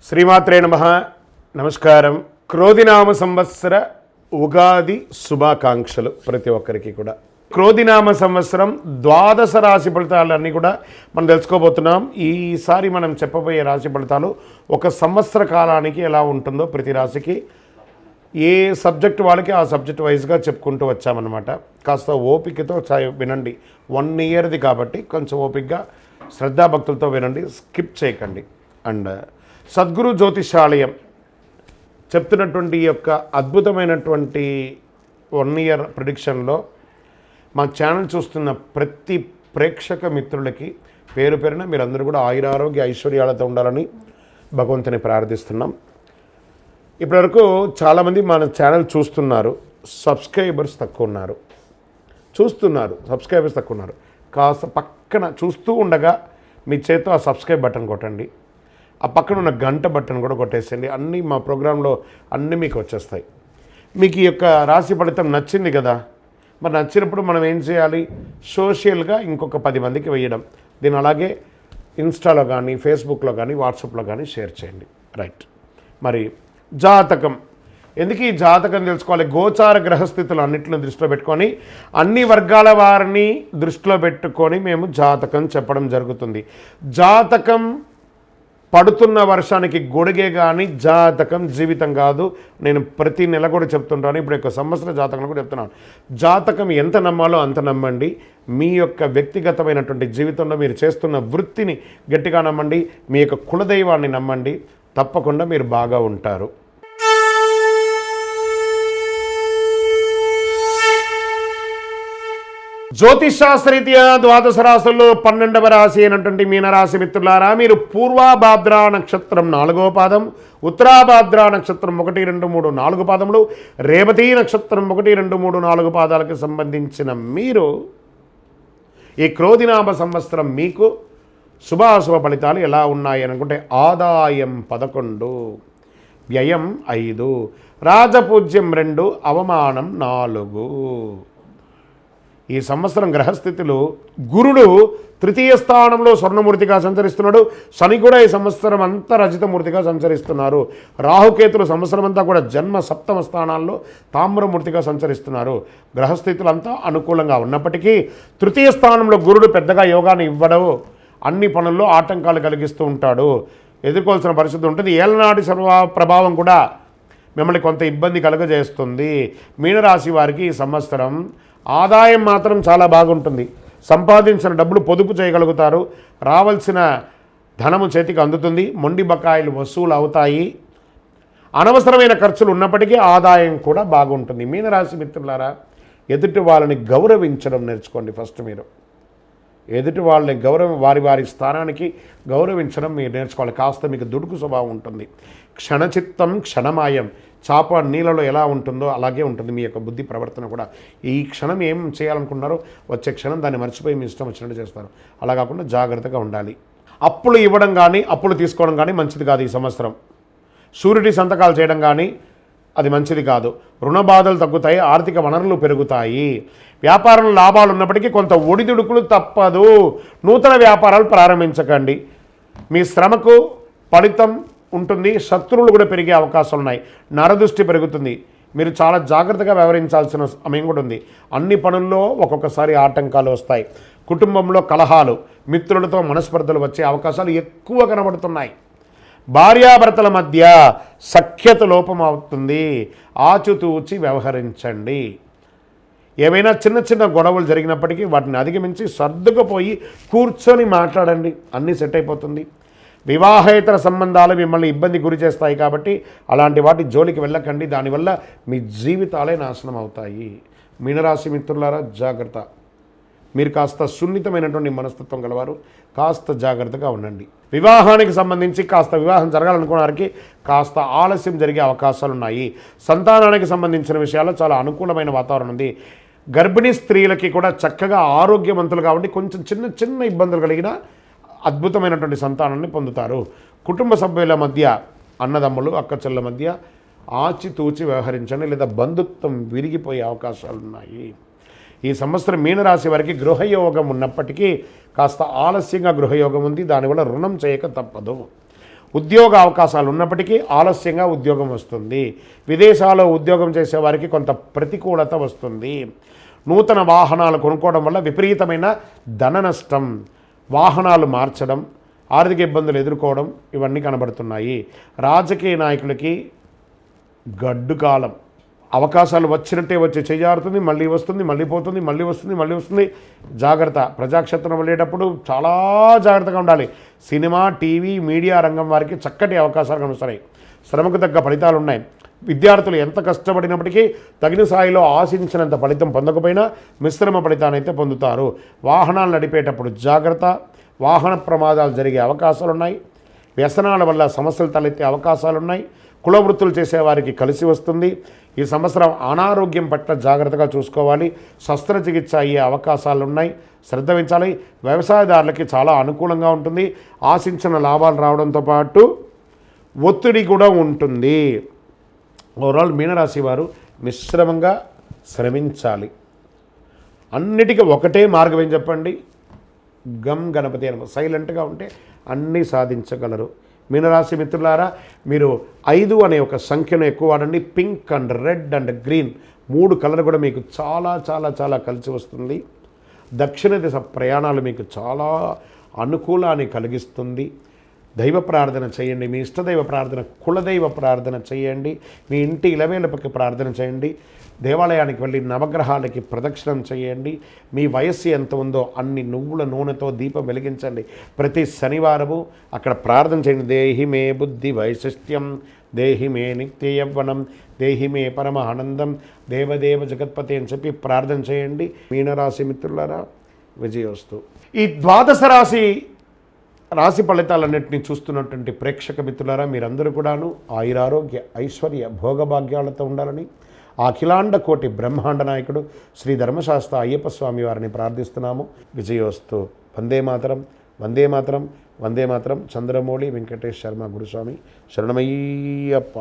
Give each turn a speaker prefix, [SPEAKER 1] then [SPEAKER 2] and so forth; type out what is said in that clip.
[SPEAKER 1] శ్రీమాత్రే నమః. నమస్కారం. క్రోధినామ సంవత్సర ఉగాది శుభాకాంక్షలు ప్రతి ఒక్కరికి కూడా. క్రోధినామ సంవత్సరం ద్వాదశ రాశి ఫలితాలన్నీ కూడా మనం తెలుసుకోబోతున్నాం. ఈసారి మనం చెప్పబోయే రాశి ఫలితాలు ఒక సంవత్సర కాలానికి ఎలా ఉంటుందో ప్రతి రాశికి ఏ సబ్జెక్ట్ వాళ్ళకి ఆ సబ్జెక్ట్ వైజ్గా చెప్పుకుంటూ వచ్చామన్నమాట. కాస్త ఓపికతో వినండి. 1 ఇయర్ది కాబట్టి కొంచెం ఓపికగా శ్రద్ధాభక్తులతో వినండి, స్కిప్ చేయకండి. అండ్ సద్గురు జ్యోతిషాలయం చెప్తున్నటువంటి ఈ యొక్క అద్భుతమైనటువంటి 1 ఇయర్ ప్రిడిక్షన్లో మా ఛానల్ చూస్తున్న ప్రతి ప్రేక్షక మిత్రులకి పేరు పేరున మీరందరూ కూడా ఆయురారోగ్య ఐశ్వర్యాలతో ఉండాలని భగవంతుని ప్రార్థిస్తున్నాం. ఇప్పటివరకు చాలామంది మన ఛానల్ చూస్తున్నారు, సబ్స్క్రైబర్స్ తక్కువ ఉన్నారు. సబ్స్క్రైబర్స్ తక్కువ ఉన్నారు. కాస్త పక్కన చూస్తూ ఉండగా మీ చేతితో ఆ సబ్స్క్రైబ్ బటన్ కొట్టండి. ఆ పక్కన ఉన్న గంట బటన్ కూడా కొట్టేసేయండి. అన్నీ మా ప్రోగ్రాంలో అన్నీ మీకు వచ్చేస్తాయి. మీకు ఈ యొక్క రాశి ఫలితం నచ్చింది కదా, మరి నచ్చినప్పుడు మనం ఏం చేయాలి? సోషల్గా ఇంకొక 10 మందికి వేయడం. దీన్ని అలాగే ఇన్స్టాలో కానీ, ఫేస్బుక్లో కానీ, వాట్సాప్లో కానీ షేర్ చేయండి. రైట్. మరి జాతకం ఎందుకు ఈ జాతకం తెలుసుకోవాలి? గోచార గ్రహస్థితులు అన్నింటిని దృష్టిలో పెట్టుకొని అన్ని వర్గాల వారిని దృష్టిలో పెట్టుకొని మేము జాతకం చెప్పడం జరుగుతుంది. జాతకం పడుతున్న వర్షానికి గొడుగే కానీ జాతకం జీవితం కాదు. నేను ప్రతి నెల కూడా చెప్తుంటాను, ఇప్పుడు యొక్క సంవత్సర జాతకం కూడా చెప్తున్నాను. జాతకం ఎంత నమ్మాలో అంత నమ్మండి. మీ యొక్క వ్యక్తిగతమైనటువంటి జీవితంలో మీరు చేస్తున్న వృత్తిని గట్టిగా నమ్మండి. మీ యొక్క కులదైవాన్ని నమ్మండి. తప్పకుండా మీరు బాగా ఉంటారు. జ్యోతిషాస్త్రరీత్యా ద్వాదశ రాశుల్లో 12వ రాశి అయినటువంటి మీనరాశి మిత్రులారా, మీరు పూర్వాభాద్రా నక్షత్రం 4వ పాదం, ఉత్తరాభాద్రా నక్షత్రం 1, 2, 3, 4 పాదములు, రేవతీ నక్షత్రం 1, 2, 3, 4 పాదాలకు సంబంధించిన మీరు ఈ క్రోధినామ సంవత్సరం మీకు శుభాశుభ ఫలితాలు ఎలా ఉన్నాయి అనుకుంటే, ఆదాయం 11, వ్యయం 5, రాజపూజ్యం 2, అవమానం 4. ఈ సంవత్సరం గ్రహస్థితులు గురుడు 3వ స్థానంలో స్వర్ణమూర్తిగా సంచరిస్తున్నాడు. శని కూడా ఈ సంవత్సరం అంతా రజితమూర్తిగా సంచరిస్తున్నారు. రాహుకేతులు సంవత్సరం అంతా కూడా జన్మ 7వ స్థానాల్లో తామ్రమూర్తిగా సంచరిస్తున్నారు. గ్రహస్థితులు అంతా అనుకూలంగా ఉన్నప్పటికీ 3వ స్థానంలో గురుడు పెద్దగా యోగాన్ని ఇవ్వడు. అన్ని పనుల్లో ఆటంకాలు కలిగిస్తూ ఉంటాడు. ఎదుర్కోవాల్సిన పరిస్థితి ఉంటుంది. ఏలనాటి ప్రభావం కూడా మిమ్మల్ని కొంత ఇబ్బంది కలుగజేస్తుంది. మీనరాశి వారికి ఈ సంవత్సరం ఆదాయం మాత్రం చాలా బాగుంటుంది. సంపాదించిన డబ్బులు పొదుపు చేయగలుగుతారు. రావాల్సిన ధనము చేతికి అందుతుంది. మొండి బకాయిలు వసూలు అవుతాయి. అనవసరమైన ఖర్చులు ఉన్నప్పటికీ ఆదాయం కూడా బాగుంటుంది. మీనరాశి మిత్రులారా, ఎదుటి వాళ్ళని గౌరవించడం నేర్చుకోండి. ఫస్ట్ మీరు ఎదుటి వాళ్ళని వారి స్థానానికి గౌరవించడం మీరు నేర్చుకోవాలి. కాస్త మీకు దుడుకు స్వభావం ఉంటుంది. క్షణచిత్తం క్షణమాయం. చాప నీళ్ళలో ఎలా ఉంటుందో అలాగే ఉంటుంది మీ యొక్క బుద్ధి ప్రవర్తన కూడా. ఈ క్షణం ఏం చేయాలనుకుంటున్నారో వచ్చే క్షణం దాన్ని మర్చిపోయి మీ ఇష్టం వచ్చినట్టు చేస్తారు. అలా కాకుండా జాగ్రత్తగా ఉండాలి. అప్పులు ఇవ్వడం కానీ అప్పులు తీసుకోవడం కానీ మంచిది కాదు. ఈ సంవత్సరం షూరిటీ సంతకాలు చేయడం కానీ అది మంచిది కాదు. రుణ బాధలు తగ్గుతాయి. ఆర్థిక వనరులు పెరుగుతాయి. వ్యాపారంలో లాభాలు ఉన్నప్పటికీ కొంత ఒడిదుడుకులు తప్పదు. నూతన వ్యాపారాలు ప్రారంభించకండి. మీ శ్రమకు ఫలితం ఉంటుంది. శత్రువులు కూడా పెరిగే అవకాశాలు ఉన్నాయి. నరదృష్టి పెరుగుతుంది. మీరు చాలా జాగ్రత్తగా వ్యవహరించాల్సిన సమయం కూడా ఉంది. అన్ని పనుల్లో ఒక్కొక్కసారి ఆటంకాలు వస్తాయి. కుటుంబంలో కలహాలు, మిత్రులతో మనస్పర్ధలు వచ్చే అవకాశాలు ఎక్కువ కనబడుతున్నాయి. భార్యాభర్తల మధ్య సఖ్యత లోపం అవుతుంది. ఆచితూచి వ్యవహరించండి. ఏవైనా చిన్న చిన్న గొడవలు జరిగినప్పటికీ వాటిని అధిగమించి సర్దుకుపోయి కూర్చొని మాట్లాడండి. అన్నీ సెట్ అయిపోతుంది. వివాహేతర సంబంధాలు మిమ్మల్ని ఇబ్బంది గురి చేస్తాయి కాబట్టి అలాంటి వాటి జోలికి వెళ్ళకండి. దానివల్ల మీ జీవితాలే నాశనం అవుతాయి. మీనరాశి మిత్రులారా, జాగ్రత్త. మీరు కాస్త సున్నితమైనటువంటి మనస్తత్వం గలవారు. కాస్త జాగ్రత్తగా ఉండండి. వివాహానికి సంబంధించి వివాహం జరగాలనుకున్న వారికి కాస్త ఆలస్యం జరిగే అవకాశాలు ఉన్నాయి. సంతానానికి సంబంధించిన విషయాల్లో చాలా అనుకూలమైన వాతావరణం ఉంది. గర్భిణీ స్త్రీలకి కూడా చక్కగా ఆరోగ్యవంతులుగా ఉండి కొంచెం చిన్న చిన్న ఇబ్బందులు కలిగిన అద్భుతమైనటువంటి సంతానాన్ని పొందుతారు. కుటుంబ సభ్యుల మధ్య, అన్నదమ్ములు అక్కచెల్ల మధ్య ఆచితూచి వ్యవహరించండి, లేదా బంధుత్వం విరిగిపోయే అవకాశాలు ఉన్నాయి. ఈ సంవత్సరం మీనరాశి వారికి గృహయోగం ఉన్నప్పటికీ కాస్త ఆలస్యంగా గృహయోగం ఉంది. దానివల్ల రుణం చేయక తప్పదు. ఉద్యోగ అవకాశాలు ఉన్నప్పటికీ ఆలస్యంగా ఉద్యోగం వస్తుంది. విదేశాల్లో ఉద్యోగం చేసే వారికి కొంత ప్రతికూలత వస్తుంది. నూతన వాహనాలు కొనుక్కోవడం వల్ల విపరీతమైన ధన నష్టం, వాహనాలు మార్చడం, ఆర్థిక ఇబ్బందులు ఎదుర్కోవడం ఇవన్నీ కనబడుతున్నాయి. రాజకీయ నాయకులకి గడ్డు కాలం. అవకాశాలు వచ్చినట్టే వచ్చి చేజారుతుంది, మళ్ళీ వస్తుంది, మళ్ళీ పోతుంది, మళ్ళీ వస్తుంది, మళ్ళీ వస్తుంది. జాగ్రత్త. ప్రజాక్షేత్రం వెళ్ళేటప్పుడు చాలా జాగ్రత్తగా ఉండాలి. సినిమా, టీవీ, మీడియా రంగం వారికి చక్కటి అవకాశాలు కనిపిస్తున్నాయి. శ్రమకు తగ్గ ఫలితాలు ఉన్నాయి. విద్యార్థులు ఎంత కష్టపడినప్పటికీ తగిన స్థాయిలో ఆశించినంత ఫలితం పొందకపోయినా మిశ్రమ ఫలితాన్ని అయితే పొందుతారు. వాహనాలు నడిపేటప్పుడు జాగ్రత్త. వాహన ప్రమాదాలు జరిగే అవకాశాలు ఉన్నాయి. వ్యసనాల వల్ల సమస్యలు తలెత్తే అవకాశాలు ఉన్నాయి. కుల వృత్తులు చేసేవారికి కలిసి వస్తుంది. ఈ సంవత్సరం అనారోగ్యం పట్ల జాగ్రత్తగా చూసుకోవాలి. శస్త్రచికిత్స అయ్యే అవకాశాలు ఉన్నాయి, శ్రద్ధ వహించాలి. వ్యవసాయదారులకి చాలా అనుకూలంగా ఉంటుంది. ఆశించిన లాభాలు రావడంతో పాటు ఒత్తిడి కూడా ఉంటుంది. ఓవరాల్ మీనరాశి వారు మిశ్రమంగా శ్రమించాలి. అన్నిటికీ ఒకటే మార్గం ఏం చెప్పండి? గం గణపతి అనమాట. సైలెంట్గా ఉంటే అన్నీ సాధించగలరు. మీనరాశి మిత్రులారా, మీరు 5 అనే ఒక సంఖ్యను ఎక్కువ వాడండి. Pink and red and green 3 colour కూడా మీకు చాలా చాలా చాలా కలిసి వస్తుంది. దక్షిణ దిశ ప్రయాణాలు మీకు చాలా అనుకూలాన్ని కలిగిస్తుంది. దైవ ప్రార్థన చేయండి. మీ ఇష్టదైవ ప్రార్థన, కులదైవ ప్రార్థన చేయండి. మీ ఇంటి ఇలవేలపకి ప్రార్థన చేయండి. దేవాలయానికి వెళ్ళి నవగ్రహాలకి ప్రదక్షిణం చేయండి. మీ వయస్సు ఎంత ఉందో అన్ని నువ్వుల నూనెతో దీపం వెలిగించండి. ప్రతి శనివారము అక్కడ ప్రార్థన చేయండి. దేహి మే బుద్ధి వైశిష్ట్యం, దేహి మే నిత్య యవ్వనం, దేహి మే పరమ ఆనందం, దేవదేవ జగత్పతి అని చెప్పి ప్రార్థన చేయండి. మీనరాశి మిత్రులారా, విజయోస్తు. ఈ ద్వాదశ రాశి ఫలితాలన్నింటినీ చూస్తున్నటువంటి ప్రేక్షక మిత్రులారా, మీరందరూ కూడాను ఆయురారోగ్య ఐశ్వర్య భోగభాగ్యాలతో ఉండాలని అఖిలాండ కోటి బ్రహ్మాండ నాయకుడు శ్రీ ధర్మశాస్త్ర అయ్యప్ప స్వామి వారిని ప్రార్థిస్తున్నాము. విజయోస్తు. వందే మాతరం, వందే మాతరం, వందే మాతరం. చంద్రమౌళి వెంకటేష్ శర్మ గురుస్వామి. శరణమయ్యప్ప.